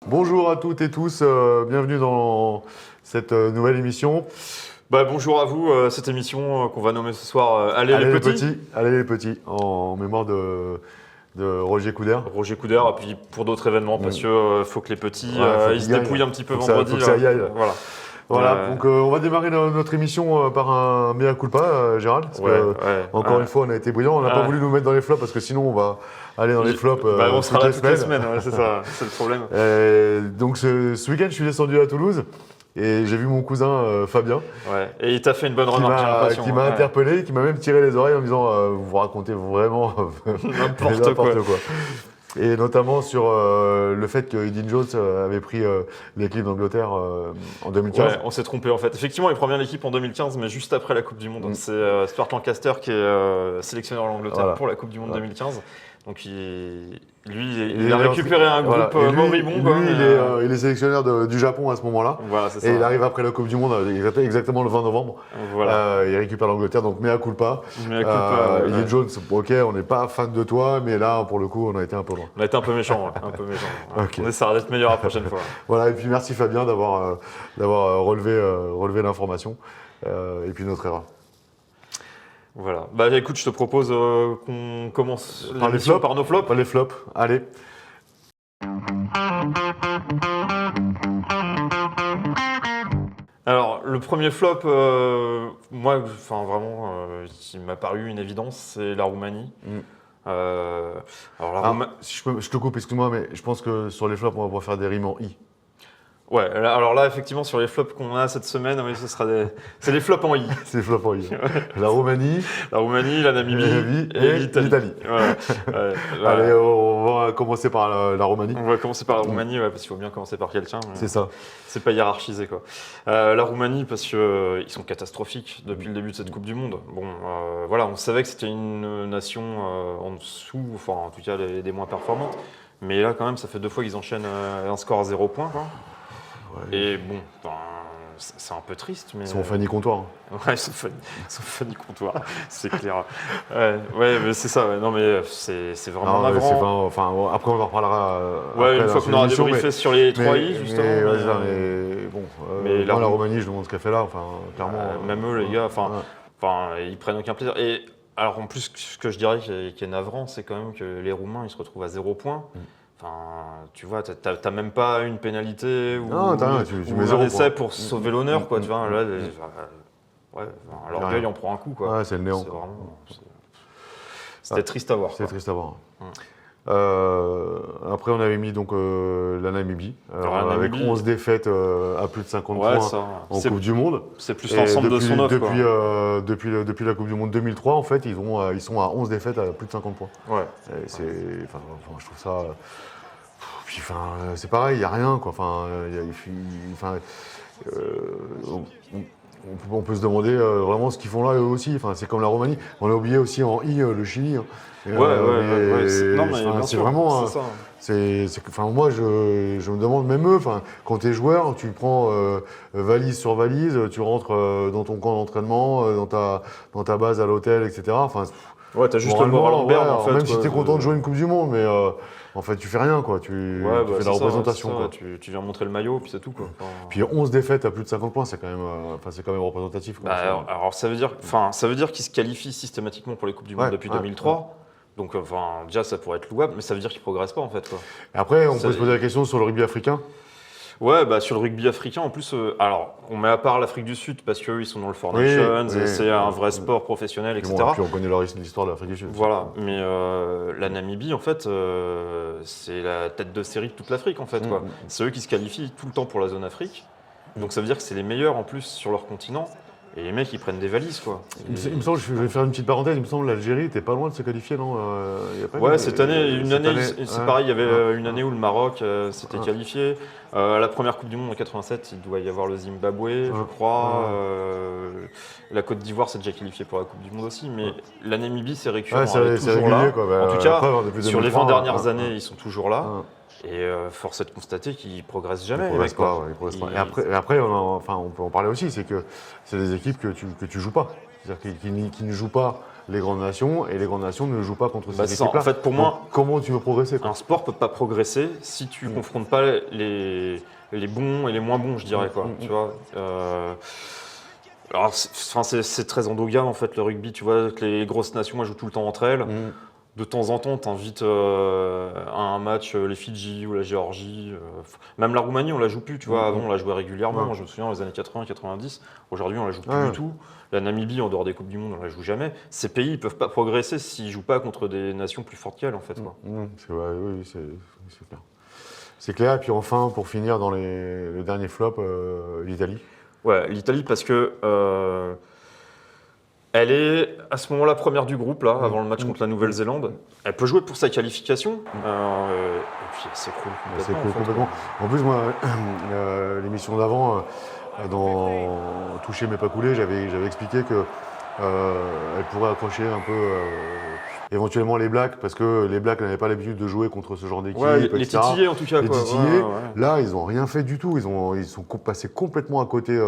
Bonjour à toutes et tous, bienvenue dans cette nouvelle émission. Bonjour à vous, cette émission qu'on va nommer ce soir Allez les petits. Allez les petits, en mémoire de Roger Coudert. Roger Coudert, et puis pour d'autres événements, parce que faut que les petits ils se dépouillent un petit peu vendredi. Faut que ça y aille. Voilà. Donc on va démarrer notre émission par un mea culpa, Gérald. Parce que, encore une fois, on a été brillant. On n'a pas voulu nous mettre dans les flops parce que sinon on va aller dans les flops. On sera là toutes les semaines, c'est ça, c'est le problème. Donc ce week-end, je suis descendu à Toulouse. Et j'ai vu mon cousin Fabien. Ouais. Et il t'a fait une bonne remarque, qui m'a interpellé, qui m'a même tiré les oreilles en me disant vous vous racontez vraiment n'importe quoi. Et notamment sur le fait que Eddie Jones avait pris l'équipe d'Angleterre en 2015. Ouais, on s'est trompé en fait. Effectivement, il prend bien l'équipe en 2015, mais juste après la Coupe du Monde. C'est Stuart Lancaster qui est sélectionneur de l'Angleterre pour la Coupe du Monde 2015. Donc il a récupéré un groupe moribond. Il est sélectionneur du Japon à ce moment-là. Voilà, c'est ça. Et il arrive après la Coupe du Monde, exactement le 20 novembre. Voilà. Il récupère l'Angleterre, donc mea culpa. Eddie Jones, ok, on n'est pas fan de toi, mais là, pour le coup, on a été un peu loin. On a été un peu méchant, Okay. On essaiera d'être meilleur la prochaine fois. Voilà, et puis merci Fabien d'avoir relevé l'information. Et puis notre erreur. Voilà. Écoute, je te propose qu'on commence par nos flops. Par les flops, allez. Alors, le premier flop, qui m'a paru une évidence, c'est la Roumanie. Je te coupe, excuse-moi, mais je pense que sur les flops, on va pouvoir faire des rimes en i. Ouais, alors là, effectivement, sur les flops qu'on a cette semaine, c'est des flops en i. C'est des flops en i. La Roumanie, la Namibie et l'Italie. Allez, on va commencer par la Roumanie. On va commencer par la Roumanie, parce qu'il faut bien commencer par quelqu'un. C'est ça. C'est pas hiérarchisé, quoi. La Roumanie, parce qu'ils sont catastrophiques depuis le début de cette Coupe du Monde. On savait que c'était une nation en dessous, enfin, en tout cas, des moins performantes. Mais là, quand même, ça fait 2 fois qu'ils enchaînent un score à 0 points, quoi. Ouais. Et c'est un peu triste, mais... Ils sont Fanny Comptoir. Ouais, ils sont Fanny Comptoir, c'est clair. Mais c'est ça, non mais c'est vraiment navrant. Après on en reparlera. Une fois qu'on aura débriefé sur les 3i, justement. Mais la Roumanie, je demande ce qu'elle fait là, clairement. Même eux, les gars, ils prennent aucun plaisir. Et alors en plus, ce que je dirais qui est navrant, c'est quand même que les Roumains, ils se retrouvent à 0 points. Tu vois, t'as même pas une pénalité ou un essai pour sauver l'honneur, quoi. Tu vois, là, l'orgueil en prend un coup, quoi. Ouais, c'est le néant. C'était triste à voir. C'était triste à voir. Après, on avait mis donc la Namibie, avec 11 défaites à plus de 50 points en Coupe du Monde. C'est plus l'ensemble de son offre. Depuis la Coupe du Monde 2003, en fait, ils sont à 11 défaites à plus de 50 points. Ouais. Je trouve ça... Puis, c'est pareil, il n'y a rien, quoi. On peut se demander vraiment ce qu'ils font là, eux aussi. C'est comme la Roumanie. On a oublié aussi en I le Chili. C'est vraiment... moi, je me demande, même eux, quand tu es joueur, tu prends valise sur valise, tu rentres dans ton camp d'entraînement, dans ta base à l'hôtel, etc. T'as juste le moral en berne, en fait. Même si tu es content de jouer une Coupe du Monde, mais en fait, tu fais rien, quoi. Tu fais de la représentation, quoi. Tu viens montrer le maillot, puis c'est tout, quoi. Puis 11 défaites à plus de 50 points, c'est quand même représentatif, quoi. Alors, ça veut dire qu'ils se qualifient systématiquement pour les Coupes du Monde depuis 2003. Donc, déjà, ça pourrait être louable, mais ça veut dire qu'ils ne progressent pas, en fait, quoi. Et après, on peut se poser la question sur le rugby africain. Sur le rugby africain, en plus, on met à part l'Afrique du Sud parce qu'eux, ils sont dans le Four Nations, c'est un vrai sport professionnel, etc. Puis on connaît l'histoire de l'Afrique du Sud. Voilà, mais la Namibie, en fait, c'est la tête de série de toute l'Afrique, en fait, quoi. C'est eux qui se qualifient tout le temps pour la zone Afrique. Donc ça veut dire que c'est les meilleurs, en plus, sur leur continent. Et les mecs, ils prennent des valises, quoi. Il me semble, je vais faire une petite parenthèse, il me semble que l'Algérie était pas loin de se qualifier, non? Cette année, c'est pareil, il y avait une année où le Maroc s'était qualifié. La première Coupe du Monde en 87, il doit y avoir le Zimbabwe, je crois. La Côte d'Ivoire s'est déjà qualifiée pour la Coupe du Monde aussi, mais la Namibie, c'est récurrent, elle est toujours là. Quoi, en tout cas, sur les 20 dernières années, ils sont toujours là. Et force est de constater qu'ils progressent Ils jamais. les progressent mecs, quoi. pas, ouais, ils progressent pas. Et après on peut en parler aussi, c'est que c'est des équipes que tu joues pas. C'est-à-dire qui ne jouent pas les grandes nations, et les grandes nations ne jouent pas contre Bah, ces c'est ça. équipes-là. En fait, pour Donc, moi, comment tu veux progresser, quoi? un sport peut pas progresser si tu confrontes pas les bons et les moins bons, je dirais, quoi. Tu vois. Alors, c'est très endogame en fait le rugby. Tu vois que les grosses nations elles jouent tout le temps entre elles. De temps en temps, t'invites à un match les Fidji ou la Géorgie. Même la Roumanie, on la joue plus. Tu vois, avant on la jouait régulièrement. Ouais. Je me souviens dans les années 80-90. Aujourd'hui, on la joue plus Ouais. du tout. La Namibie, en dehors des coupes du monde, on la joue jamais. Ces pays, ils peuvent pas progresser s'ils jouent pas contre des nations plus fortes qu'elles, en fait. Quoi. C'est vrai, oui, c'est clair. C'est clair. Et puis enfin, pour finir dans le dernier flop, l'Italie. Ouais, l'Italie parce que elle est à ce moment-là première du groupe là, avant le match contre la Nouvelle-Zélande. Elle peut jouer pour sa qualification et puis elle s'écroule C'est complètement. En fait, complètement. En plus, moi, l'émission d'avant, dans Toucher mais pas couler, j'avais expliqué que elle pourrait accrocher un peu éventuellement les Blacks, parce que les Blacks n'avaient pas l'habitude de jouer contre ce genre d'équipe. Ouais, les etc. titillés en tout cas. Les Quoi. titillés, Ouais. là, ils n'ont rien fait du tout. Ils sont passés complètement à côté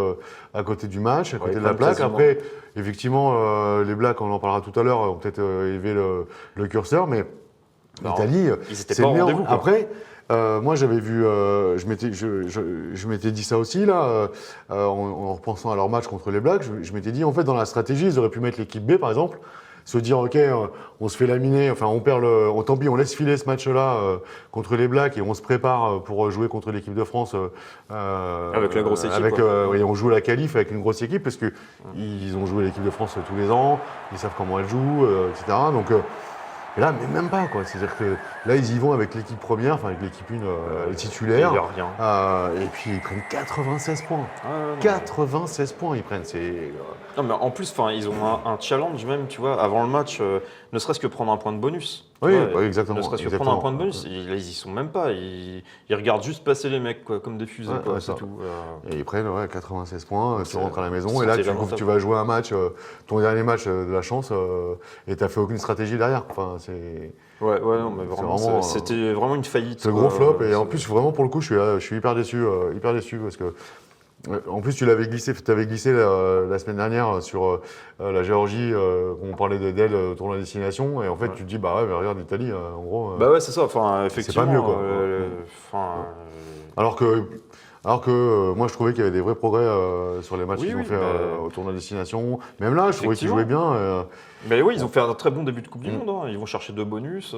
du match, à côté de la plaque. quasiment. Après, effectivement, les Blacks, on en parlera tout à l'heure, ont peut-être élevé le curseur, mais Non, l'Italie, ils étaient c'est pas au le meilleur. rendez-vous, quoi. Après, moi, j'avais vu, je m'étais dit ça aussi, là, en repensant à leur match contre les Blacks. Je m'étais dit, en fait, dans la stratégie, ils auraient pu mettre l'équipe B, par exemple, se dire, OK, on se fait laminer, enfin, on perd tant pis, on laisse filer ce match-là contre les Blacks et on se prépare pour jouer contre l'équipe de France. Avec la grosse équipe, Oui, on joue la qualif avec une grosse équipe, parce qu'ils ont joué l'équipe de France tous les ans, ils savent comment elle joue, etc. Donc, et là, mais même pas, quoi. C'est-à-dire que là, ils y vont avec l'équipe première, enfin avec l'équipe 1 titulaire. il y a rien. Et puis ils prennent 96 points. Ouais, non. 96 points, ils prennent. Non, mais en plus, ils ont un challenge même, tu vois, avant le match, ne serait-ce que prendre un point de bonus. Tu Oui, vois, bah, exactement. Ne serait-ce que prendre un point de bonus. Là, ils y sont même pas. Ils regardent juste passer les mecs, quoi, comme des fusées, Ouais, quoi, ouais, c'est ça. tout. Et ils prennent 96 points, tu C'est- rentres à la maison, c'est et là, lamentable. tu vas jouer un match, ton dernier match de la chance, et tu n'as fait aucune stratégie derrière. Enfin, Ouais, non, mais C'est vraiment, vraiment, c'était vraiment une faillite. c'est le quoi. gros flop, et en plus, vraiment, pour le coup, je suis hyper déçu, parce que. En plus, tu avais glissé la semaine dernière sur la Géorgie, on parlait d'elle au tournoi de destination, et en fait, tu te dis, bah ouais, mais regarde l'Italie, en gros. Bah ouais, c'est ça. Enfin, effectivement. pas mieux, quoi. Alors que moi, je trouvais qu'il y avait des vrais progrès sur les matchs Oui, qu'ils ont oui, fait bah- au tournoi de destination. Même là, je trouvais qu'ils Effectivement. jouaient bien. Mais oui, ils ont fait un très bon début de Coupe du Monde. Ils vont chercher 2 bonus.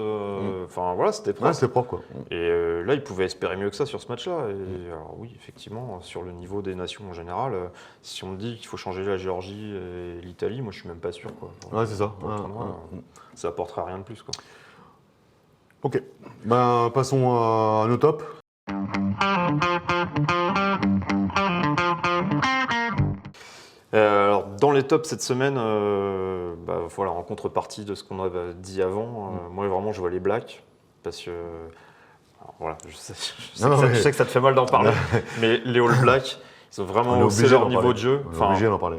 Enfin, voilà, c'était propre. Ouais, c'était propre, quoi. Et là, ils pouvaient espérer mieux que ça sur ce match-là. Et alors oui, effectivement, sur le niveau des nations en général, si on me dit qu'il faut changer la Géorgie et l'Italie, moi je suis même pas sûr. Quoi. Ouais, c'est ça. Pour le tournoi, ça apportera rien de plus. Quoi. Ok. Ben, passons à nos tops. Alors, dans les tops cette semaine, voilà, en contrepartie de ce qu'on avait dit avant, moi vraiment je vois les Blacks. Parce que. Alors, voilà, je sais que ça te fait mal d'en parler, mais les All Blacks, ils ont vraiment haussé leur niveau de jeu. On est obligé d'en parler.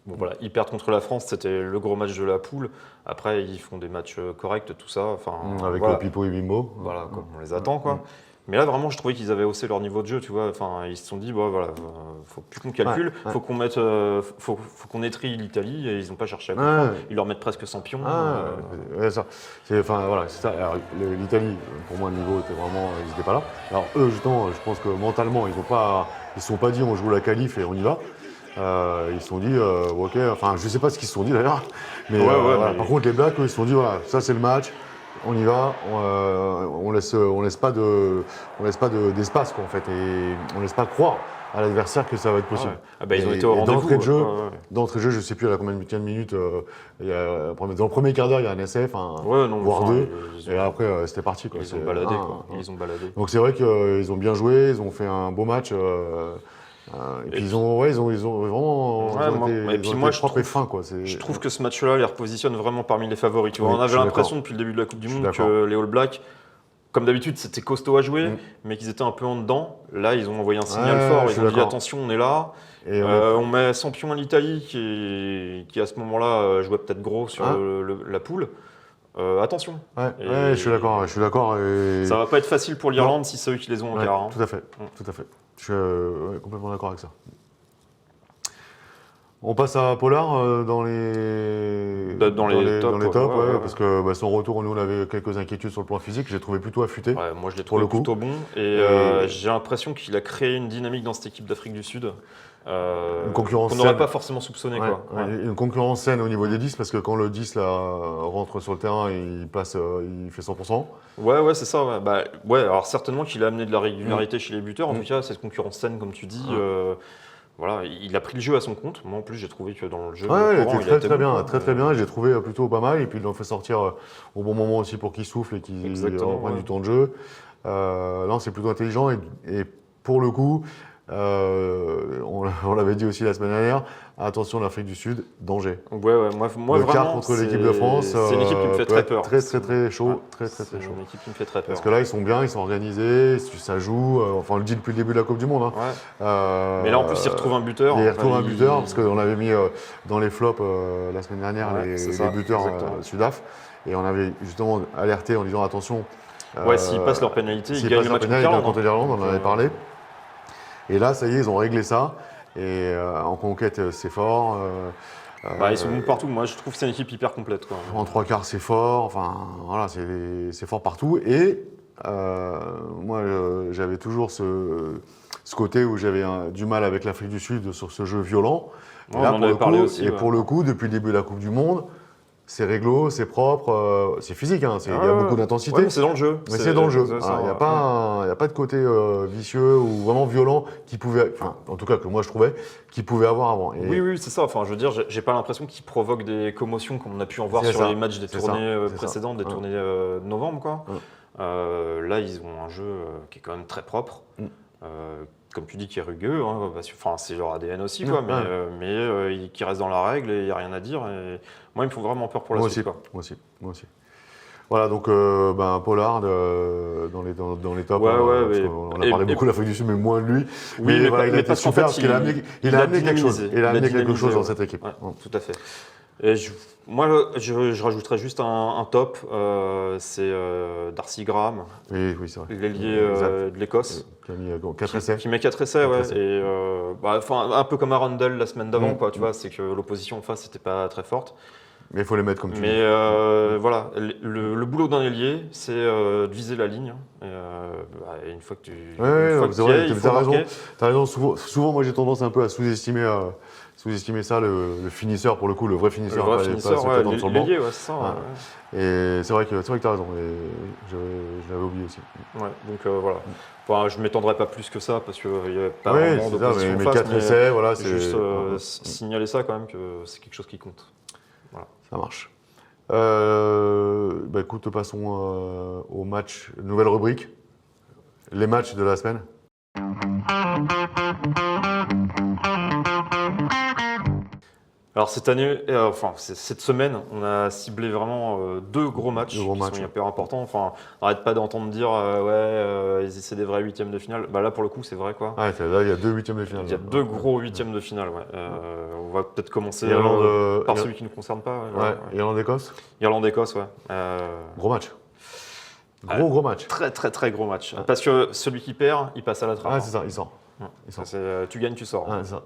Bon, voilà, ils perdent contre la France, c'était le gros match de la poule. Après, ils font des matchs corrects, tout ça. Enfin, Avec voilà. Pipo et Bimbo. Voilà, comme on les attend, quoi. Mais là, vraiment, je trouvais qu'ils avaient haussé leur niveau de jeu, tu vois. Enfin, ils se sont dit, voilà, faut plus qu'on calcule, faut qu'on mette, faut qu'on étrille l'Italie, et ils n'ont pas cherché à comprendre. Ils leur mettent presque 100 pions. Ça. Voilà, c'est ça. Alors, l'Italie, pour moi, le niveau était vraiment, ils n'étaient pas là. Alors eux, justement, je pense que mentalement, ils se sont pas dit, on joue la qualif et on y va. Ils se sont dit, ok, enfin, je sais pas ce qu'ils se sont dit d'ailleurs, mais, voilà. Par contre, les Blacks, eux, ils se sont dit, voilà, ça c'est le match. On y va, on laisse pas d'espace, quoi, en fait, et on laisse pas croire à l'adversaire que ça va être possible. Ils ont été au rendez-vous. D'entrée de jeu, je sais plus à combien de minutes, dans le premier quart d'heure, il y a un SF, voire deux, et après c'était parti. Quoi. Ils ont baladé, quoi. Ils ont baladé. Donc c'est vrai qu'ils ont bien joué, ils ont fait un beau match. Et puis ils ont vraiment été propres et fins, quoi. Je trouve que ce match-là les repositionne vraiment parmi les favoris. Tu vois, on avait l'impression depuis le début de la Coupe du Monde que les All Blacks, comme d'habitude, c'était costaud à jouer, mais qu'ils étaient un peu en dedans. Là, ils ont envoyé un signal fort. Ils ont dit attention, on est là. Et on met 100 pions à l'Italie qui à ce moment-là jouait peut-être gros sur la poule. attention. Ouais, Et- ouais, je suis d'accord. Et... Ça va pas être facile pour l'Irlande si c'est eux qui les ont en Ouais, quart. Hein. tout à fait, tout à fait. Je suis complètement d'accord avec ça. On passe à Pollard dans les Dans les tops, ouais. parce que son retour, nous, on avait quelques inquiétudes sur le plan physique. J'ai trouvé plutôt affûté. Ouais, moi, je l'ai Pour trouvé le coup. plutôt bon. Et Et- j'ai l'impression qu'il a créé une dynamique dans cette équipe d'Afrique du Sud Une concurrence qu'on n'aurait saine. pas forcément soupçonné. Ouais, Quoi. ouais, une concurrence saine au niveau des 10, parce que quand le 10 là, rentre sur le terrain, il fait 100%. Ouais, c'est ça. Ouais, alors certainement qu'il a amené de la régularité chez les buteurs. En tout cas, cette concurrence saine, comme tu dis, voilà, il a pris le jeu à son compte. Moi, en plus, j'ai trouvé que dans le jeu, Ouais, il courant, était très bon, bien, quoi. très bien. J'ai trouvé plutôt pas mal. Et puis, il l'ont fait sortir au bon moment aussi pour qu'il souffle et qu'il Exactement, reprenne ouais. du temps de jeu. Là, c'est plutôt intelligent. Et pour le coup, on l'avait dit aussi la semaine dernière, attention, l'Afrique du Sud, danger. Ouais, moi Le quart vraiment, contre l'équipe de France, c'est une équipe qui me fait peut très être peur. très chaud, Ouais, très c'est chaud. une équipe qui me fait très peur. Parce que là, ils sont bien, ils sont organisés, ça joue. Enfin, on le dit depuis le début de la Coupe du Monde. Hein. Ouais. Mais là, en plus, il retrouve un buteur. Il retrouve Enfin, un buteur, parce qu'on avait mis dans les flops la semaine dernière Ouais, c'est ça, les buteurs exactement. Sudaf. Et on avait justement alerté en disant attention. Ouais, s'ils passent leur pénalité, ils s'ils gagnent passent le leur match pénalité, ils gagnent contre contre l'Irlande, on en avait Donc, parlé. Et là, ça y est, ils ont réglé ça. Et en conquête, c'est fort. ils sont bons partout. Moi, je trouve que c'est une équipe hyper complète. Quoi. En trois quarts, c'est fort. Enfin, voilà, c'est fort partout. Et moi, j'avais toujours ce côté où j'avais du mal avec l'Afrique du Sud sur ce jeu violent. Ouais, Et là, on en avait parlé aussi. et pour le coup, depuis le début de la Coupe du Monde, c'est réglo, c'est propre, c'est physique. Hein, il y a beaucoup d'intensité. Ouais, mais c'est dans le jeu. Mais c'est dans le jeu. c'est ça, Il n'y a, ouais. a pas de côté vicieux ou vraiment violent qui pouvait, enfin, en tout cas que moi je trouvais, qu'il pouvait avoir avant. Et Oui, c'est ça. Enfin, je veux dire, j'ai pas l'impression qu'il provoque des commotions comme on a pu en voir C'est sur ça. les matchs des C'est tournées ça. C'est précédentes, des ça. tournées de novembre, quoi. Ouais. Là, ils ont un jeu qui est quand même très propre. Mm. Comme tu dis, qui est rugueux. Hein, enfin, c'est leur ADN aussi, Ouais, quoi. ouais. Mais qui reste dans la règle et il n'y a rien à dire. Et moi, il me faut vraiment peur pour la suite, quoi. Moi aussi. Voilà, donc Pollard dans les tops. Ouais, parce mais- qu'on a parlé beaucoup de l'Afrique du Sud, mais moins de lui. Oui, mais voilà, il a mais été parce qu'en super fait, parce qu'il a amené quelque chose. dynamisé. Il a amené quelque dynamisé, chose dans ouais. cette équipe. Ouais, tout à fait. Et moi, je rajouterais juste un top, c'est Darcy Graham, Oui, c'est vrai. l'ailier Exact. de l'Écosse, Qui a mis 4 essais. qui met 4 essais, 4 ouais. essais. Et un peu comme Arundel la semaine d'avant, Mm. quoi. Tu vois, c'est que l'opposition en face n'était pas très forte. Mais il faut les mettre comme tu dis. Mais voilà, le boulot d'un ailier, c'est de viser la ligne. Et une fois que tu Ouais, une fois non, que c'est tu y vrai, es, il t'as faut raison. marquer. T'as raison. Souvent, moi, j'ai tendance un peu à sous-estimer ça, le finisseur, pour le coup, le vrai Le finisseur. vrai pas finisseur, ceux qui ouais, attendent sur le banc. l'ailier, ouais, c'est ça. Ouais. Et c'est vrai que t'as raison. Et je l'avais oublié aussi. Ouais, donc voilà. Enfin, je ne m'étendrai pas plus que ça parce qu'il n'y a pas Oui, vraiment c'est ça, d'opposition en mais face. 4 essais, voilà, c'est c'est. juste ouais. signaler ça quand même que c'est quelque chose qui compte. Ça marche. Écoute, passons au match. Nouvelle rubrique. Les matchs de la semaine. Alors cette année, cette semaine, on a ciblé vraiment deux gros matchs Deux gros qui matchs, sont ouais. hyper importants. Enfin, on n'arrête pas d'entendre dire c'est des vrais huitièmes de finale. Bah là pour le coup c'est vrai quoi. Ah, là, il y a 2 huitièmes de finale. Il y a deux gros huitièmes de finale. Ouais. On va peut-être commencer Irlande, par celui qui ne nous concerne pas. Ouais, Irlande-Écosse. Irlande-Écosse, ouais. Gros match. Gros match. Très très très gros match. Parce que celui qui perd, il passe à la trappe. Ah, c'est ça, il sort. Ouais. Il sort. Tu gagnes, tu sors. Ah, c'est ça.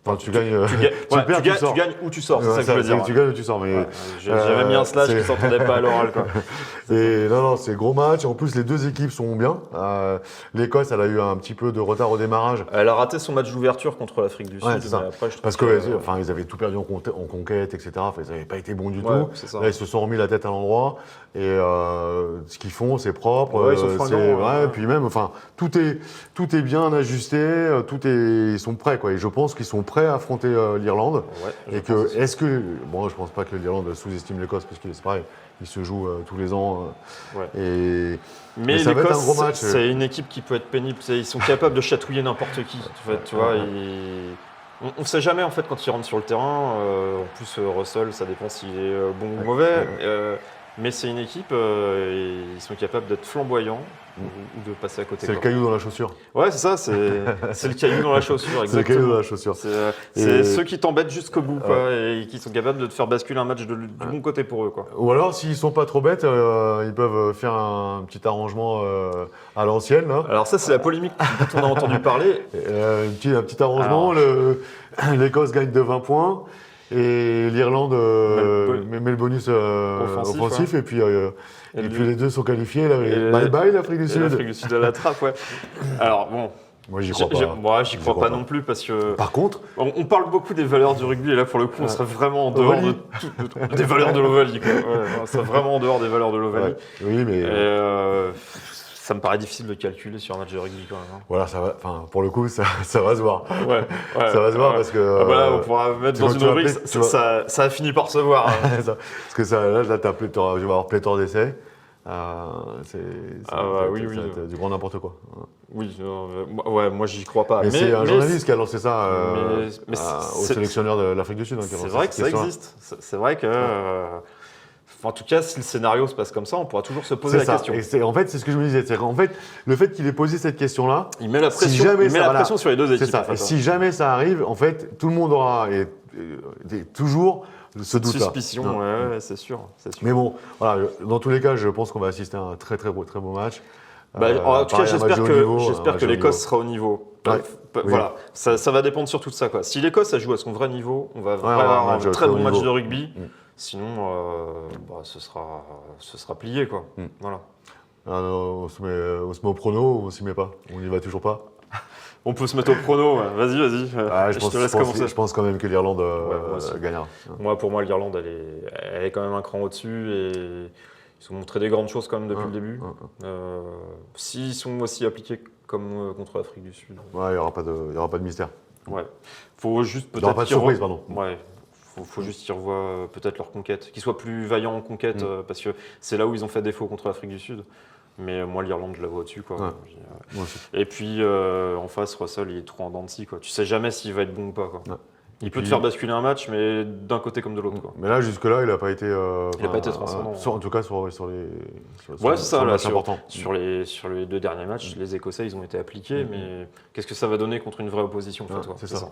Enfin, tu gagnes. Tu gagnes ou tu sors, c'est ça que je veux dire. Tu gagnes ou tu sors. Mais Ouais, j'avais mis un slash qui ne s'entendait pas à l'oral. Quoi. non, c'est gros match. En plus, les deux équipes sont bien. L'Écosse, elle a eu un petit peu de retard au démarrage. Elle a raté son match d'ouverture contre l'Afrique du Ouais, Sud. c'est ça. Mais après, je trouve Parce que, ils avaient tout perdu en conquête, etc. Enfin, ils n'avaient pas été bons du tout. c'est ça. Là, ils se sont remis la tête à l'endroit. Et ce qu'ils font, c'est propre. Ouais, ils sont fringants, Puis même, tout est bien ajusté. Ils sont prêts, quoi. Et je pense qu'ils sont prêts à affronter l'Irlande. Ouais, Et que, je pense pas que l'Irlande sous-estime l'Écosse, parce que c'est pareil, ils se jouent tous les ans. Ouais. Mais ça va être un gros l'Écosse, match. c'est une équipe qui peut être pénible. Ils sont capables de chatouiller n'importe qui. En fait, tu vois, on ne sait jamais en fait quand ils rentrent sur le terrain. En plus, Russell, ça dépend s'il est bon ou mauvais. Mais c'est une équipe, ils sont capables d'être flamboyants ou de passer à côté. C'est le caillou dans la chaussure. Ouais, c'est ça, c'est le caillou dans la chaussure, exactement. C'est le caillou dans la chaussure. C'est ceux qui t'embêtent jusqu'au bout, quoi, et qui sont capables de te faire basculer un match du bon côté pour eux, quoi. Ou alors, s'ils sont pas trop bêtes, ils peuvent faire un petit arrangement à l'ancienne. Là. Alors ça, c'est la polémique dont on a entendu parler. Un petit arrangement, l'Écosse gagne de 20 points et l'Irlande met le bonus offensif et puis les deux sont qualifiés. Là, bye bye l'Afrique du Sud. L'Afrique du Sud à la trappe, ouais. Alors bon. Moi, j'y crois pas. Moi, j'y crois pas non plus parce que. Par contre, on parle beaucoup des valeurs du rugby et là, pour le coup, on serait vraiment en dehors des valeurs de l'Ovalie. On serait vraiment en dehors des valeurs de l'Ovalie. Ouais. Oui, mais. Ça me paraît difficile de calculer sur un match de rugby quand même. Hein. Voilà, pour le coup, ça va se voir. Ouais, ça va se voir parce que. Voilà, on pourra mettre dans une rubrique, ça a fini par se voir. Hein. Parce que là, je vais avoir pléthore d'essais. Oui, du grand n'importe quoi. Oui, moi j'y crois pas. Mais c'est un journaliste qui a lancé ça au sélectionneur de l'Afrique du Sud. Hein, c'est vrai que ça existe. C'est vrai que. En tout cas, si le scénario se passe comme ça, on pourra toujours se poser la question. Et en fait, c'est ce que je me disais. En fait, le fait qu'il ait posé cette question-là, il met la pression, sur les deux équipes. C'est ça. Et si jamais ça arrive, en fait, tout le monde aura toujours ce doute-là. Suspicion, ouais, c'est sûr. Mais bon, voilà, dans tous les cas, je pense qu'on va assister à un très beau match. En tout cas, j'espère que l'Écosse sera au niveau. Ouais. Voilà, ça va dépendre surtout de ça, quoi. Si l'Écosse joue à son vrai niveau, on va avoir un très bon match de rugby. Sinon, ce sera plié, quoi. Voilà. On se met au prono ou on s'y met pas? On n'y va toujours pas? On peut se mettre au prono. Vas-y. Je te laisse commencer. Je pense quand même que l'Irlande gagnera. Pour moi, l'Irlande, elle est quand même un cran au-dessus et ils ont montré des grandes choses quand même depuis le début. S'ils sont aussi appliqués comme contre l'Afrique du Sud. Ouais, il n'y aura pas de mystère. Ouais. Faut juste peut-être. Il n'y aura pas de surprise, pardon. Ouais. Faut juste qu'ils revoient peut-être leur conquête, qu'ils soient plus vaillants en conquête, parce que c'est là où ils ont fait défaut contre l'Afrique du Sud. Mais moi, l'Irlande, je la vois au-dessus. Quoi. Moi aussi. Et puis, en face, Russell, il est trop en dents de scie. Quoi. Tu sais jamais s'il va être bon ou pas. Quoi. Il peut te faire basculer un match, mais d'un côté comme de l'autre. Quoi. Mais là, jusque-là, il n'a pas été. Il n'a pas été transcendant. En tout cas, sur les. Ouais, c'est ça. Là, sur les deux derniers matchs, les Écossais, ils ont été appliqués. Mais qu'est-ce que ça va donner contre une vraie opposition en fait, c'est ça.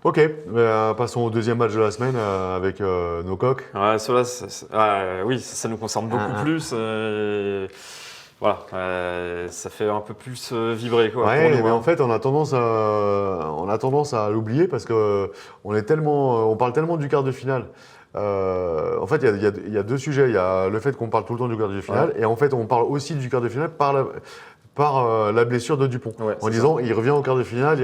Ok, passons au deuxième match de la semaine avec nos coqs. Ouais, ça nous concerne beaucoup plus. Voilà, ça fait un peu plus vibrer. Quoi, ouais, pour nous, mais en fait, on a tendance à l'oublier parce que on parle tellement du quart de finale. En fait, il y a deux sujets. Il y a le fait qu'on parle tout le temps du quart de finale et en fait, on parle aussi du quart de finale par la blessure de Dupont. En disant, il revient au quart de finale.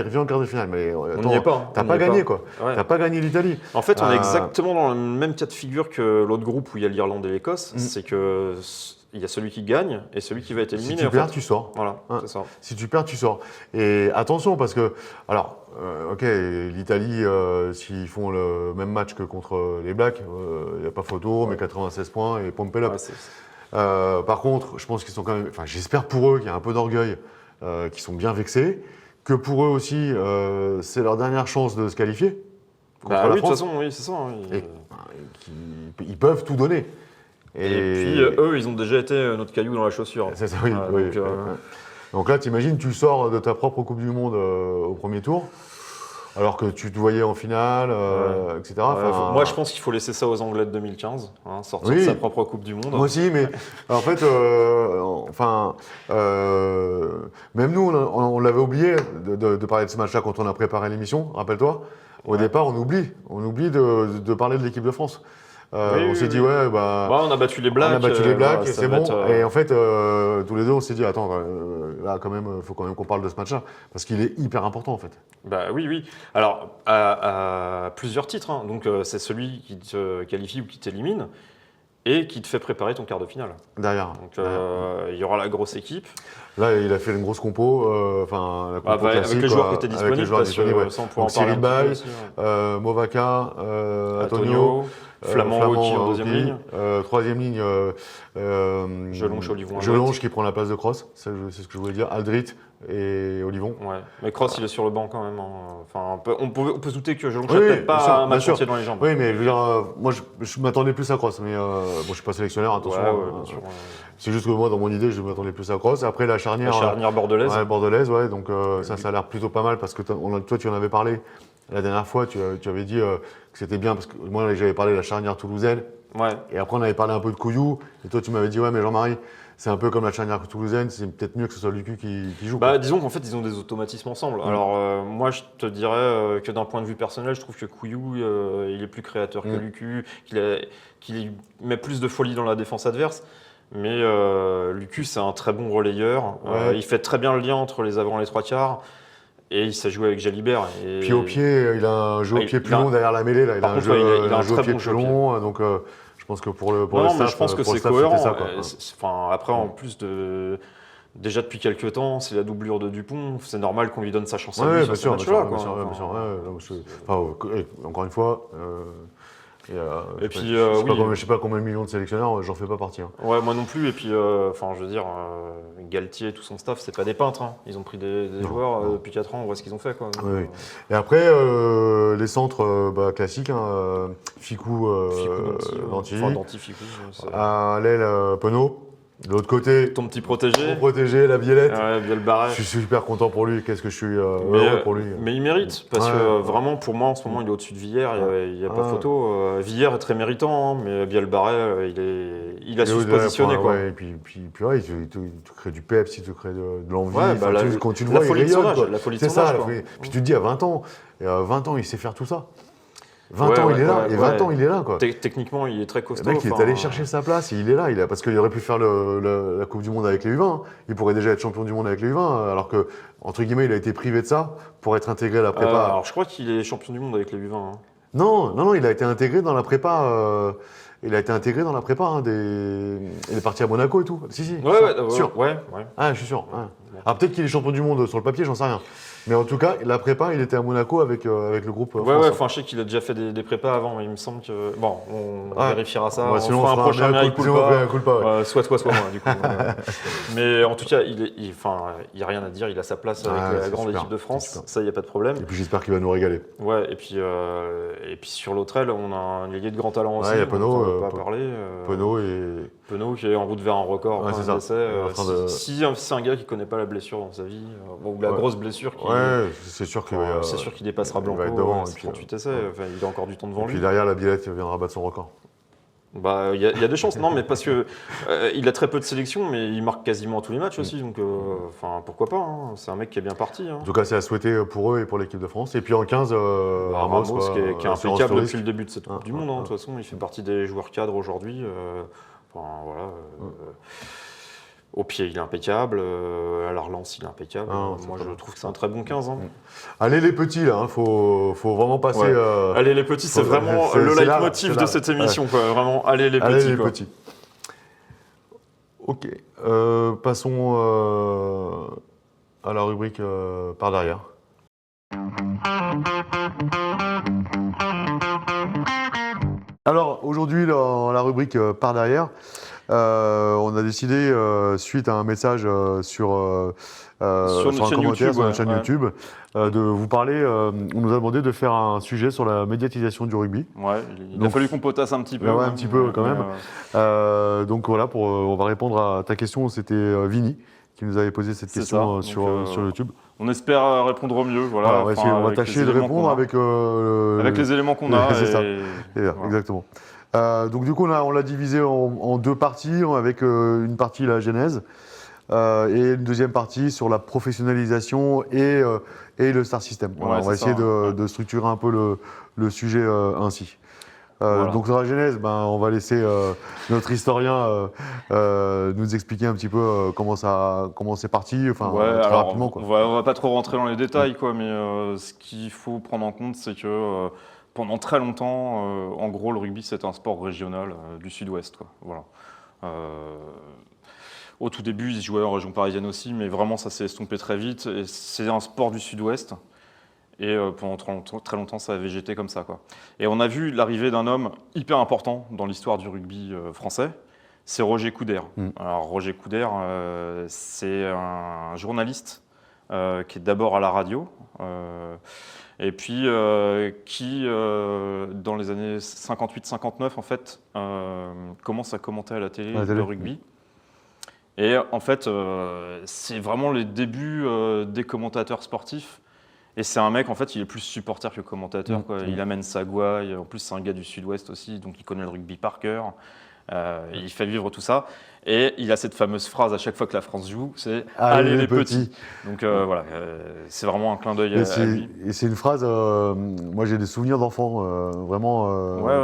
Mais on n'y est pas. T'as pas gagné, quoi. Ouais. T'as pas gagné l'Italie. En fait, on est exactement dans le même cas de figure que l'autre groupe où il y a l'Irlande et l'Écosse. C'est que il y a celui qui gagne et celui qui va être éliminé. Si tu perds, tu sors. Voilà, c'est ça. Si tu perds, tu sors. Et attention, parce que, alors, l'Italie, s'ils font le même match que contre les Blacks, il n'y a pas photo, mais 96 points et pump it up. Par contre, je pense qu'ils sont quand même. Enfin, j'espère pour eux qu'il y a un peu d'orgueil, qu'ils sont bien vexés, que pour eux aussi, c'est leur dernière chance de se qualifier. Contre la France. De toute façon, oui, c'est ça. Oui. Ils peuvent tout donner. Et puis, eux, ils ont déjà été notre caillou dans la chaussure. C'est ça, oui. Donc là, t'imagines, tu sors de ta propre Coupe du Monde au premier tour, alors que tu te voyais en finale, etc. Moi, je pense qu'il faut laisser ça aux Anglais de 2015, sortir de sa propre Coupe du Monde. Moi aussi, mais en fait, même nous, on l'avait oublié de parler de ce match-là quand on a préparé l'émission, rappelle-toi. Au départ, on oublie de parler de l'équipe de France. On s'est dit, on a battu les Blacks. Et c'est bon. Et en fait, tous les deux, on s'est dit, attends, là, quand même, il faut quand même qu'on parle de ce match-là. Parce qu'il est hyper important, en fait. Oui. Alors, à plusieurs titres. Hein. Donc, c'est celui qui te qualifie ou qui t'élimine et qui te fait préparer ton quart de finale. Derrière. Donc, il y aura la grosse équipe. Là, il a fait une grosse compo, la compo classique, avec les joueurs qui étaient disponibles. Donc, Cyril Bay, Movaka, Antonio. Flamand Hockey en deuxième ligne. Troisième ligne, Jelonche, Olivon. Jelonche qui prend la place de Cross, c'est ce que je voulais dire. Aldrit et Olivon. Ouais. Mais Cross, il est sur le banc quand même. Hein. Enfin, on peut se douter que Jelonche Oui, n'a peut-être bien sûr, pas un bien match sûr. entier dans les jambes. Oui, mais je veux dire, moi je m'attendais plus à Cross, mais bon, je suis pas sélectionneur, attention. Ouais, bien sûr. C'est juste que moi, dans mon idée, je m'attendais plus à Cross. Après, la charnière. La charnière bordelaise. Ouais, bordelaise, ouais. Donc ça a l'air plutôt pas mal parce que toi, tu en avais parlé la dernière fois. Tu avais dit que c'était bien parce que moi, j'avais parlé de la charnière toulousaine. Ouais. Et après, on avait parlé un peu de Couillou. Et toi, tu m'avais dit, ouais, mais Jean-Marie, c'est un peu comme la charnière toulousaine. C'est peut-être mieux que ce soit Lucu qui joue. Bah, disons qu'en fait, ils ont des automatismes ensemble. Alors, moi, je te dirais que d'un point de vue personnel, je trouve que Couillou, il est plus créateur que Lucu, qu'il met plus de folie dans la défense adverse. Mais Lucu, c'est un très bon relayeur. Ouais. Il fait très bien le lien entre les avants et les trois quarts. Et il sait jouer avec Jalibert. Et... Puis au pied, il a un jeu au pied plus long derrière la mêlée. Là. Il a un jeu au pied plus long. Donc, je pense que pour le staff, mais je pense que c'est staff, cohérent. ça, quoi. Enfin, après, en plus de... Déjà depuis quelques temps, c'est la doublure de Dupont. C'est normal qu'on lui donne sa chance à lui sur ce match-là. Encore une fois... et puis, je sais pas combien de millions de sélectionneurs, j'en fais pas partie. Hein. Ouais, moi non plus. Et puis, je veux dire, Galtier et tout son staff, c'est pas des peintres. Hein. Ils ont pris des joueurs depuis 4 ans, on voit ce qu'ils ont fait. Quoi. Donc, oui. Et après, les centres classiques, hein, Ficou, Danti. Enfin, Danti, Ficou. À l'aile, Penaud. De l'autre côté, ton petit protégé. La Biellette. Ouais, Bielbarret. Je suis super content pour lui. Qu'est-ce que je suis heureux pour lui. Mais il mérite, parce que vraiment, pour moi, en ce moment, il est au-dessus de Villers. Il n'y a pas photo. Villers est très méritant, hein, mais Bielbarret, il a su se positionner. Quoi. Ouais, et puis il te crée du peps, il te crée de l'envie. Ouais, bah, quand tu le vois, il rayonne. La folie de c'est son ça. âge, Puis tu te dis, à 20 ans, il sait faire tout ça. 20 ans, il est là. Et 20 ans, il est là. Quoi. Techniquement, il est très costaud. Le mec, il est allé chercher sa place. Et il est là. Parce qu'il aurait pu faire la Coupe du Monde avec les U20. Hein. Il pourrait déjà être champion du monde avec les U20. Alors que, entre guillemets, il a été privé de ça pour être intégré à la prépa. Alors, je crois qu'il est champion du monde avec les U20. Hein. Non, il a été intégré dans la prépa. Il a été intégré dans la prépa. Hein, il est parti à Monaco et tout. Si. Sûr. Ouais. Ah, je suis sûr. Ouais. Alors peut-être qu'il est champion du monde sur le papier, j'en sais rien. Mais en tout cas, la prépa, il était à Monaco avec le groupe français. Enfin, je sais qu'il a déjà fait des prépas avant, mais il me semble que... Bon, on vérifiera ça. Sinon, on fera un prochain mea culpa. Ouais. Soit moi, du coup. Mais en tout cas, il n'y a rien à dire. Il a sa place avec la grande équipe de France. Ça, il n'y a pas de problème. Et puis, j'espère qu'il va nous régaler. Ouais, et puis sur l'autre aile, on a un ailier de grand talent aussi. Il y a Penaud. On ne va pas parler. Penaud qui est en route vers un record. Si c'est un gars qui ne connaît pas la blessure dans sa vie, ou la grosse blessure c'est sûr qu'il dépassera Blanco. Il va être devant. 38 essais, il a encore du temps devant lui. Et puis derrière, la Biellette viendra battre son record. Il y a des chances, non, mais parce que il a très peu de sélection, mais il marque quasiment tous les matchs aussi, donc pourquoi pas. Hein. C'est un mec qui est bien parti. Hein. En tout cas, c'est à souhaiter pour eux et pour l'équipe de France. Et puis en 15, Ramos qui est impeccable depuis le début de cette Coupe du Monde. De toute façon, il fait partie des joueurs cadres aujourd'hui. Au pied, il est impeccable. À la relance, il est impeccable. Moi, je trouve que c'est un très bon 15. Hein. Allez, les petits, là. Faut vraiment passer. Allez, les petits, c'est vraiment le leitmotiv de cette émission. Quoi. Vraiment, allez, les petits. Allez, les petits. Ok. Passons à la rubrique par derrière. Alors, aujourd'hui, dans la rubrique par derrière, on a décidé, suite à un message sur un commentaire sur notre chaîne YouTube, de vous parler. On nous a demandé de faire un sujet sur la médiatisation du rugby. Ouais, il a fallu qu'on potasse un petit peu. Un petit peu quand même. Donc voilà, on va répondre à ta question. C'était Vini qui nous avait posé cette question sur YouTube. On espère répondre au mieux. Voilà. On va tâcher de répondre avec les éléments qu'on a. C'est ça. Exactement. Donc du coup, on l'a divisé en 2 parties, avec une partie la genèse et une deuxième partie sur la professionnalisation et le star system. Voilà, on va essayer de structurer un peu le sujet ainsi. Donc sur la genèse, on va laisser notre historien nous expliquer un petit peu comment c'est parti, très rapidement. Quoi. On va pas trop rentrer dans les détails, mais ce qu'il faut prendre en compte, c'est que pendant très longtemps, en gros, le rugby, c'est un sport régional du sud-ouest. Voilà. Au tout début, il se jouait en région parisienne aussi, mais vraiment, ça s'est estompé très vite. Et c'est un sport du sud-ouest. Et pendant très longtemps, ça a végété comme ça, quoi. Et on a vu l'arrivée d'un homme hyper important dans l'histoire du rugby français, c'est Roger Coudert. Alors Roger Coudert, c'est un journaliste qui est d'abord à la radio, et puis qui, dans les années 58-59, en fait, commence à commenter à la télé le rugby. Et en fait, c'est vraiment les débuts des commentateurs sportifs. Et c'est un mec, en fait, il est plus supporter que commentateur, quoi. Il amène sa gouaille. En plus, c'est un gars du Sud-Ouest aussi, donc il connaît le rugby par cœur. Il fait vivre tout ça. Et il a cette fameuse phrase à chaque fois que la France joue, c'est « Allez les petits ». Donc voilà, c'est vraiment un clin d'œil à lui. Et c'est une phrase, moi j'ai des souvenirs d'enfants, vraiment,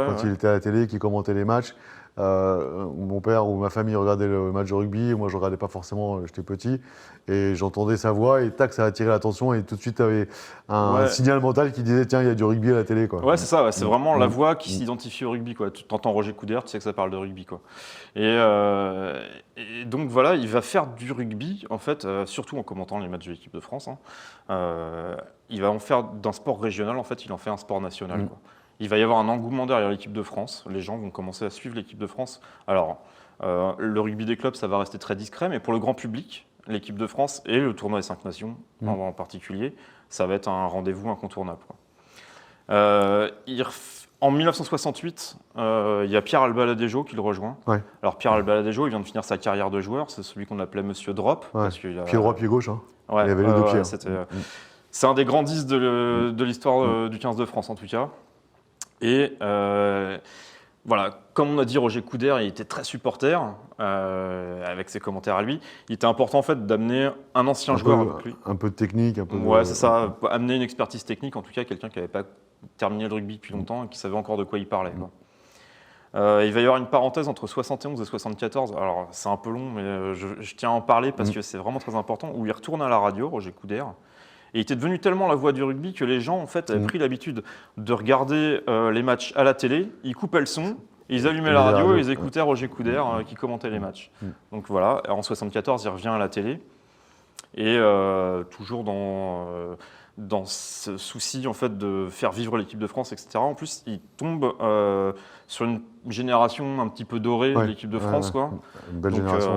quand il était à la télé, qui commentait les matchs. Mon père ou ma famille regardait le match de rugby, moi je regardais pas forcément, j'étais petit, et j'entendais sa voix et tac, ça attirait l'attention et tout de suite tu avais un signal mental qui disait tiens, il y a du rugby à la télé, quoi. Ouais, c'est ça, c'est vraiment la voix qui s'identifie au rugby, quoi. Tu t'entends Roger Coudert, tu sais que ça parle de rugby, quoi. Et donc voilà, il va faire du rugby, en fait, surtout en commentant les matchs de l'équipe de France, hein. Il va en faire d'un sport régional, en fait, il en fait un sport national, quoi. Il va y avoir un engouement derrière l'équipe de France. Les gens vont commencer à suivre l'équipe de France. Alors, le rugby des clubs, ça va rester très discret, mais pour le grand public, l'équipe de France et le tournoi des 5 nations en particulier, ça va être un rendez-vous incontournable, quoi. En 1968, il y a Pierre Albaladejo qui le rejoint. Ouais. Alors Pierre Albaladejo, il vient de finir sa carrière de joueur, c'est celui qu'on appelait Monsieur Drop. Ouais. Pied droit, pied gauche. Hein. Ouais, il avait les deux pieds. C'est un des grands 10 de l'histoire du 15 de France, en tout cas. Et voilà, comme on a dit, Roger Coudert, il était très supporter, avec ses commentaires à lui. Il était important en fait d'amener un ancien joueur avec lui. Un peu de technique, un peu de... Ouais, c'est ça, amener une expertise technique, en tout cas quelqu'un qui n'avait pas terminé le rugby depuis longtemps et qui savait encore de quoi il parlait, quoi. Il va y avoir une parenthèse entre 71 et 74, alors c'est un peu long, mais je tiens à en parler parce que c'est vraiment très important, où il retourne à la radio, Roger Coudert. Et il était devenu tellement la voix du rugby que les gens en fait, avaient pris l'habitude de regarder les matchs à la télé, ils coupaient le son, ils allumaient la radio et ils écoutaient Roger Coudert qui commentait les matchs. Donc voilà, en 74, il revient à la télé et toujours dans ce souci en fait, de faire vivre l'équipe de France, etc. En plus, il tombe sur une génération un petit peu dorée de l'équipe de France. Quoi. Une belle génération.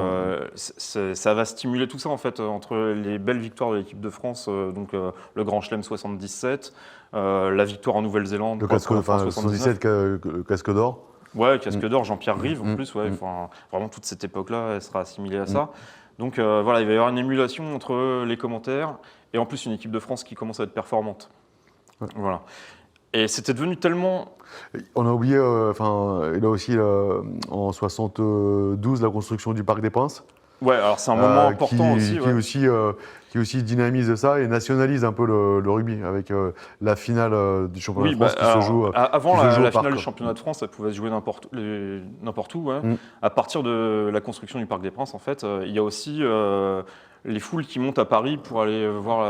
Ça va stimuler tout ça en fait, entre les belles victoires de l'équipe de France, donc le Grand Chelem 77, la victoire en Nouvelle-Zélande. Le casque, 77, le casque d'or. Ouais, casque d'or, Jean-Pierre Rive en plus. Ouais, vraiment toute cette époque-là, elle sera assimilée à ça. Donc voilà, il va y avoir une émulation entre les commentaires et en plus une équipe de France qui commence à être performante. Voilà. Et c'était devenu tellement... On a oublié, il a aussi en 72 la construction du Parc des Princes. Ouais, alors c'est un moment important aussi. Qui aussi dynamise ça et nationalise un peu le rugby avec la finale du championnat de France qui se joue. Avant la finale du championnat de France, elle pouvait se jouer n'importe où. Ouais. À partir de la construction du Parc des Princes, en fait, il y a aussi les foules qui montent à Paris pour aller voir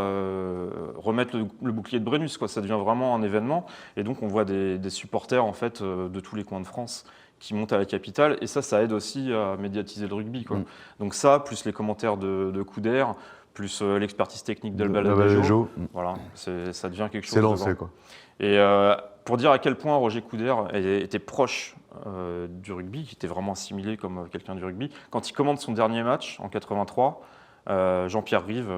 remettre le bouclier de Brennus. Quoi. Ça devient vraiment un événement. Et donc on voit des supporters en fait, de tous les coins de France qui montent à la capitale. Et ça aide aussi à médiatiser le rugby. Quoi. Donc ça, plus les commentaires de Coudert, plus l'expertise technique d'Albaladejo, voilà, ça devient quelque chose. C'est lancé, quoi. Et pour dire à quel point Roger Coudert était proche du rugby, qui était vraiment assimilé comme quelqu'un du rugby, quand il commande son dernier match en 83, Jean-Pierre Rive,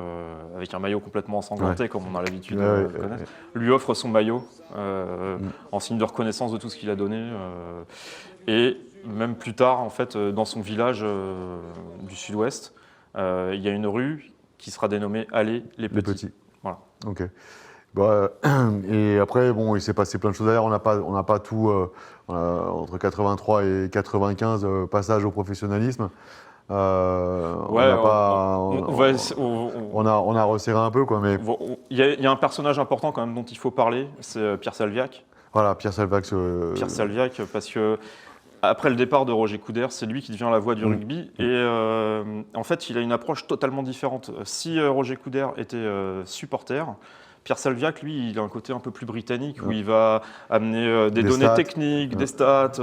avec un maillot complètement ensanglanté, comme on a l'habitude de le connaître, lui offre son maillot en signe de reconnaissance de tout ce qu'il a donné. Et même plus tard, en fait, dans son village du Sud-Ouest, il y a une rue qui sera dénommée Allez les Petits. Voilà. Ok. Et après, bon, il s'est passé plein de choses derrière. On n'a pas tout entre 83 et 95 passage au professionnalisme. On a resserré un peu, quoi. Mais il y a un personnage important quand même dont il faut parler, c'est Pierre Salviac. Voilà, Pierre Salviac. Pierre Salviac, parce que après le départ de Roger Coudert, c'est lui qui devient la voix du rugby. Et en fait, il a une approche totalement différente. Si Roger Coudert était supporter, Pierre Salviac, lui, il a un côté un peu plus britannique, où il va amener des données techniques, des stats,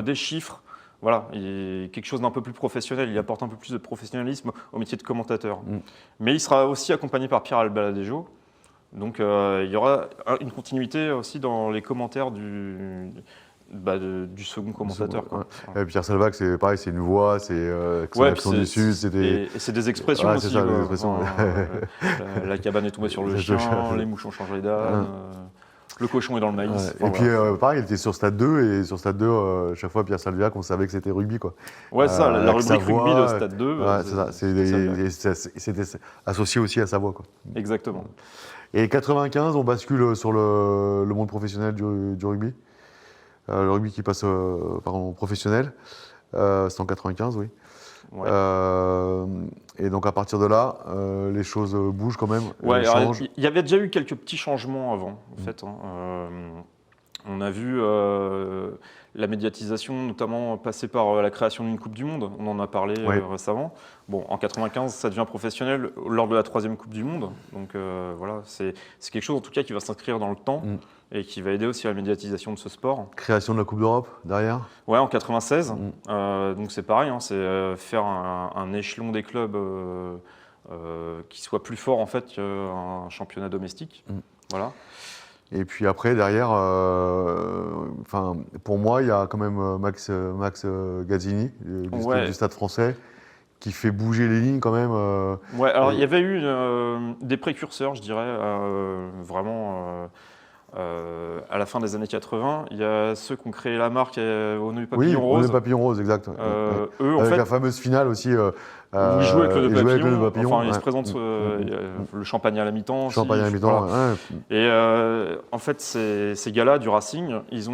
des chiffres. Voilà, il est quelque chose d'un peu plus professionnel. Il apporte un peu plus de professionnalisme au métier de commentateur. Mais il sera aussi accompagné par Pierre Albaladejo. Donc il y aura une continuité aussi dans les commentaires du second commentateur. Quoi. Ouais. Pierre Salvac, c'est pareil, c'est une voix, c'est son Ouais, accent du Sud, et c'est des expressions aussi. C'est ça, des expressions. La cabane est tombée sur le chien, les mouches ont changé d'âne, le cochon est dans le maïs. Ouais. Et puis pareil, il était sur Stade 2, et sur Stade 2, chaque fois Pierre Salvac, on savait que c'était rugby, quoi. Ouais, ça, la rubrique rugby de Stade 2. Ouais, c'est ça. C'était associé aussi à sa voix, quoi. Exactement. Et 95, on bascule sur le monde professionnel du rugby. Le rugby qui passe professionnel. C'est en 95, oui. Ouais. Et donc à partir de là, les choses bougent quand même. Ouais, changent. il y avait déjà eu quelques petits changements avant, en fait. Hein. On a vu la médiatisation, notamment passer par la création d'une Coupe du Monde. On en a parlé récemment. Bon, en 95, ça devient professionnel lors de la 3e Coupe du Monde. Donc voilà, c'est quelque chose en tout cas qui va s'inscrire dans le temps et qui va aider aussi à la médiatisation de ce sport. Création de la Coupe d'Europe derrière. Ouais, en 96. Donc c'est pareil, hein, c'est faire un échelon des clubs qui soit plus fort en fait qu'un championnat domestique. Voilà. Et puis après, derrière, pour moi, il y a quand même Max Gazzini, du Stade français, qui fait bouger les lignes quand même. Ouais, alors il y avait eu des précurseurs, je dirais, vraiment à la fin des années 80. Il y a ceux qui ont créé la marque au nœud papillon rose. Oui, au nœud papillon rose, exact. Eux, en avec fait, la fameuse finale aussi. où ils jouent avec le nœud papillon. Enfin, ils se ouais. présentent le champagne à la mi-temps. Champagne à la mi-temps, voilà. ouais. Et en fait, ces gars-là du Racing, ils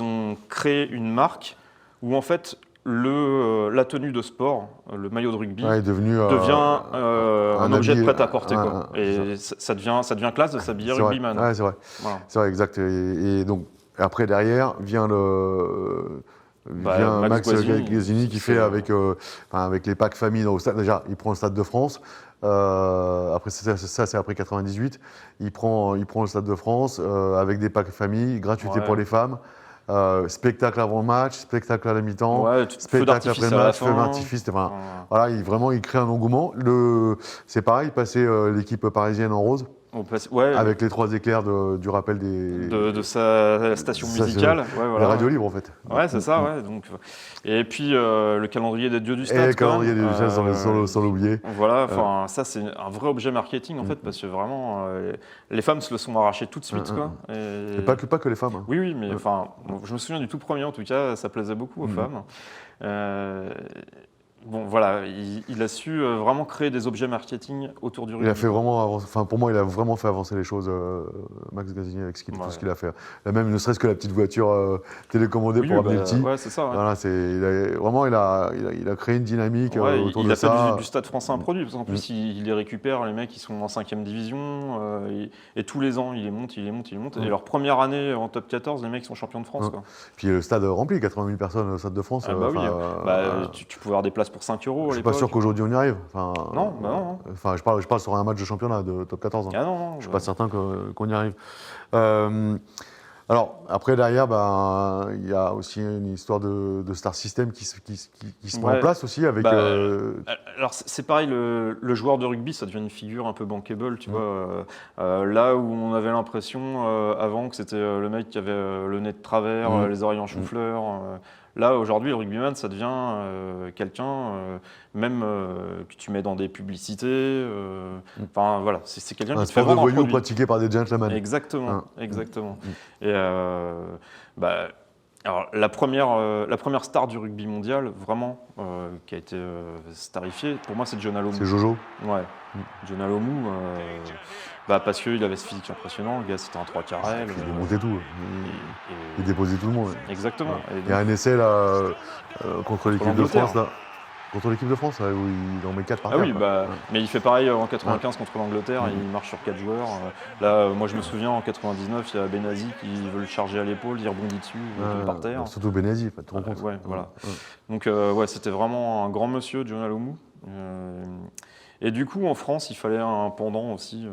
ont créé une marque où en fait la tenue de sport, le maillot de rugby, devient un objet de prêt-à-porter. Et ça devient classe de s'habiller rugbyman. Ouais, c'est vrai. Voilà. C'est vrai, exact. Et donc, après, derrière, vient Max Gazzini qui fait avec les packs familles au stade. Déjà, il prend le Stade de France. Après, ça, c'est après 98. Il prend le Stade de France avec des packs familles, gratuité pour les femmes. Spectacle avant le match, spectacle à la mi-temps, spectacle après le match, feu d'artifice. Voilà, il crée un engouement. C'est pareil, passer l'équipe parisienne en rose. Avec les 3 éclairs du rappel de sa station musicale. La radio libre en fait. Ouais, c'est ça, ouais. Donc, et puis le calendrier des dieux du stade. Et le calendrier des dieux du stade, sans l'oublier. Voilà, ça c'est un vrai objet marketing en fait, parce que vraiment, les femmes se le sont arrachées tout de suite. Quoi. Et pas que les femmes. Hein. Oui, mais je me souviens du tout premier en tout cas, ça plaisait beaucoup aux femmes. Bon, voilà, il a su vraiment créer des objets marketing autour du rugby. Il a fait vraiment pour moi, il a vraiment fait avancer les choses, Max Gazzini, avec tout ce qu'il a fait. Là, même ne serait-ce que la petite voiture télécommandée pour amener le Ouais, c'est ça. Ouais. Voilà, il a créé une dynamique autour de ça. Il a fait du Stade français un produit, parce qu'en plus, il les récupère, les mecs qui sont en 5e division, et tous les ans, il les monte. Et leur première année en top 14, les mecs sont champions de France. Quoi. Puis le stade rempli, 80 000 personnes au Stade de France. Tu pouvais avoir des places pour 5 euros. Je suis pas sûr qu'aujourd'hui on y arrive. Non. Enfin, je parle sur un match de championnat de top 14. Hein. Ah non, je suis pas certain qu'on y arrive. Alors après derrière, il y a aussi une histoire de star system qui se met en place aussi avec. Alors c'est pareil, le joueur de rugby, ça devient une figure un peu bankable, tu vois. Là où on avait l'impression avant que c'était le mec qui avait le nez de travers, les oreilles en chou-fleur. Là, aujourd'hui, le rugbyman, ça devient quelqu'un, même que tu mets dans des publicités. Enfin, voilà, c'est quelqu'un qui te fait vendre un produit. Un sport de voyou pratiqué par des gentlemen. Exactement. Et alors, la première star du rugby mondial, vraiment, qui a été starifiée, pour moi, c'est John Alomou. C'est Jojo. Ouais. John Alomou, parce qu'il avait ce physique impressionnant, le gars c'était un 3 carrés. Il démontait tout. Il déposait tout le monde. Exactement. Ouais. Il y a un essai là, contre l'équipe de France. Là. Contre l'équipe de France, où il en met 4 par terre. Ah oui, mais il fait pareil en 95 contre l'Angleterre, il marche sur 4 joueurs. Là, moi je me souviens, en 99, il y a Benazi qui veut le charger à l'épaule, il rebondit dessus, par terre. Surtout Benazi, tu te rends compte. Voilà. Donc c'était vraiment un grand monsieur, John Alomou. Et du coup, en France, il fallait un pendant aussi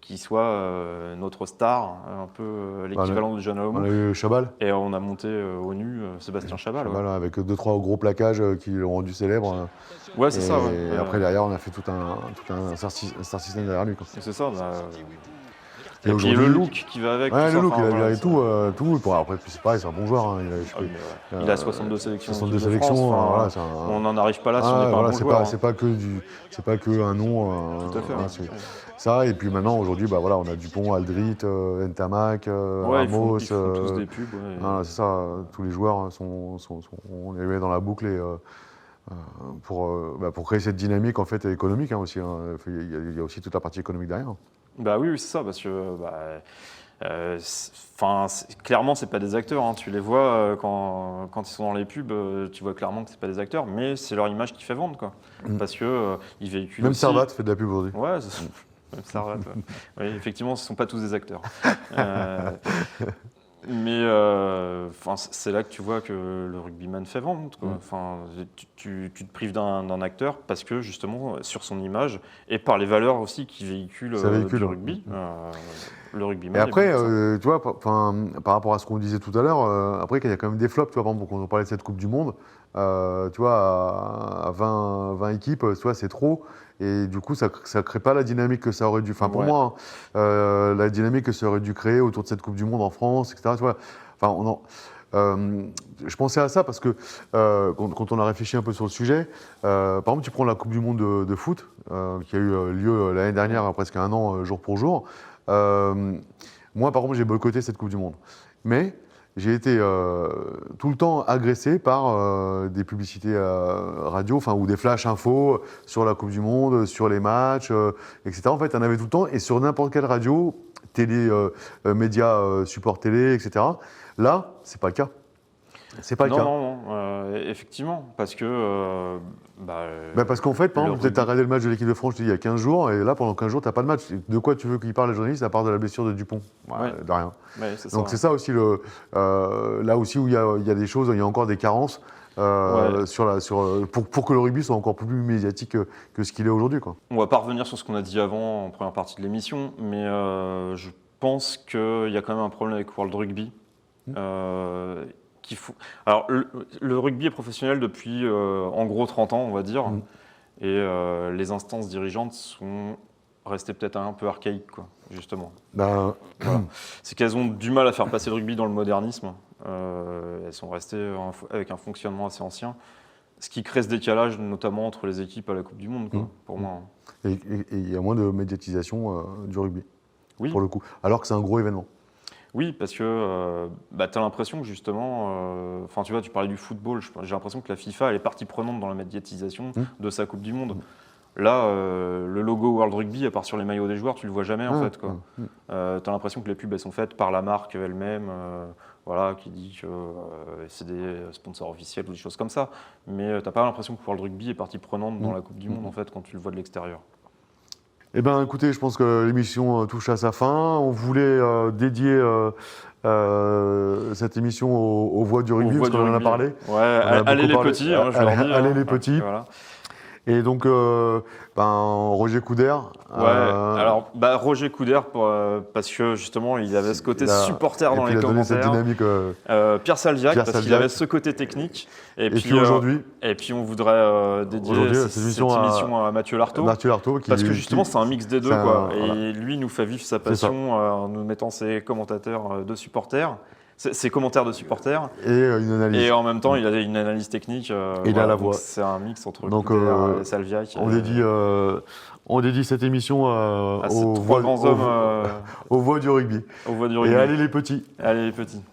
qui soit notre star, un peu l'équivalent de John On Aoumou. a eu Chabal. Et on a monté au nu Sébastien Chabal. Chabal, avec 2-3 gros plaquages qui l'ont rendu célèbre. Ouais, c'est ça. Et après, derrière, on a fait tout un star system derrière lui. Quoi. C'est ça. Et puis le look qui va avec. Ouais, tout le look, ça, il a voilà, viré tout. Bon, après, c'est pareil, c'est un bon joueur. Hein. Il a 62 sélections. 62 sélections. Voilà, on n'en arrive pas là si on n'est pas un bon joueur. C'est pas que un nom. Tout à fait. Voilà, ça, et puis maintenant, aujourd'hui, on a Dupont, Aldrit, Ntamak, Ramos. Ils font tous des pubs. Ouais. Voilà, c'est ça, tous les joueurs on les met dans la boucle pour créer cette dynamique en fait, économique aussi. Hein. Il y a aussi toute la partie économique derrière. Bah oui, c'est ça, parce que clairement, c'est pas des acteurs. Hein. Tu les vois quand ils sont dans les pubs, tu vois clairement que c'est pas des acteurs, mais c'est leur image qui fait vendre, quoi. Parce que ils véhiculent. Même aussi... Servat fait de la pub aujourd'hui. Ouais, même Servat. Ouais. Oui, effectivement, ce sont pas tous des acteurs. Mais c'est là que tu vois que le rugbyman fait vendre. Tu te prives d'un acteur parce que justement sur son image et par les valeurs aussi qu'il véhicule, du rugby. Le rugbyman. Et après, tu vois, par rapport à ce qu'on disait tout à l'heure, après il y a quand même des flops. Tu vois, par exemple, quand on parlait de cette Coupe du Monde, tu vois, à 20 équipes, tu vois, c'est trop. Et du coup, ça ne crée pas la dynamique que ça aurait dû. Enfin, pour moi, la dynamique que ça aurait dû créer autour de cette Coupe du Monde en France, etc. Tu vois, je pensais à ça parce que quand on a réfléchi un peu sur le sujet, par exemple, tu prends la Coupe du Monde de foot, qui a eu lieu l'année dernière, presque un an, jour pour jour. Moi, par exemple, j'ai boycotté cette Coupe du Monde. Mais j'ai été tout le temps agressé par des publicités radio, ou des flash infos sur la Coupe du Monde, sur les matchs, etc. En fait, il y en avait tout le temps, et sur n'importe quelle radio, télé, médias, support télé, etc. Là, c'est pas le cas. C'est pas le cas. Non, effectivement, parce que... parce qu'en fait, par exemple, peut-être tu as regardé le match de l'équipe de France, je te dis, il y a 15 jours, et là, pendant 15 jours, tu n'as pas de match. De quoi tu veux qu'il parle, les journalistes, à part de la blessure de Dupont? De rien. Ouais, donc c'est ça aussi, là aussi où il y a des choses, il y a encore des carences pour que le rugby soit encore plus médiatique que ce qu'il est aujourd'hui. On va pas revenir sur ce qu'on a dit avant, en première partie de l'émission, mais je pense qu'il y a quand même un problème avec World Rugby. Alors, le rugby est professionnel depuis en gros 30 ans, on va dire, et les instances dirigeantes sont restées peut-être un peu archaïques, quoi, justement. Voilà. C'est qu'elles ont du mal à faire passer le rugby dans le modernisme. Elles sont restées avec un fonctionnement assez ancien, ce qui crée ce décalage, notamment entre les équipes à la Coupe du Monde, quoi, pour moi. Et il y a moins de médiatisation du rugby, pour le coup, alors que c'est un gros événement. Oui, parce que tu as l'impression que justement, tu vois, tu parlais du football, j'ai l'impression que la FIFA elle est partie prenante dans la médiatisation de sa Coupe du Monde. Là, le logo World Rugby, à part sur les maillots des joueurs, tu le vois jamais en fait. Tu as l'impression que les pubs elles sont faites par la marque elle-même, qui dit que c'est des sponsors officiels ou des choses comme ça. Mais tu n'as pas l'impression que World Rugby est partie prenante dans la Coupe du Monde en fait quand tu le vois de l'extérieur. Eh bien, écoutez, je pense que l'émission touche à sa fin. On voulait dédier cette émission aux voix du rugby, parce qu'on en a parlé. Ouais, allez les petits, je leur dis. Allez les petits. Voilà. Et donc, Roger Coudert. Alors Roger Coudert, parce que justement, il avait ce côté supporter dans les commentaires. Cette dynamique, Pierre Salviac, parce qu'il avait ce côté technique. Et puis aujourd'hui. Et puis on voudrait dédier cette émission à Mathieu Lartaud. Parce que justement, c'est un mix des deux. Et lui nous fait vivre sa passion en nous mettant ses commentateurs de supporters. Ses commentaires de supporters. Et une analyse. Et en même temps, il a une analyse technique. Il a la voix. C'est un mix entre Coudert et Salviac. On dédie cette émission aux trois grands hommes. Aux voix du rugby. Aux voix du rugby. Et allez les petits. Allez les petits.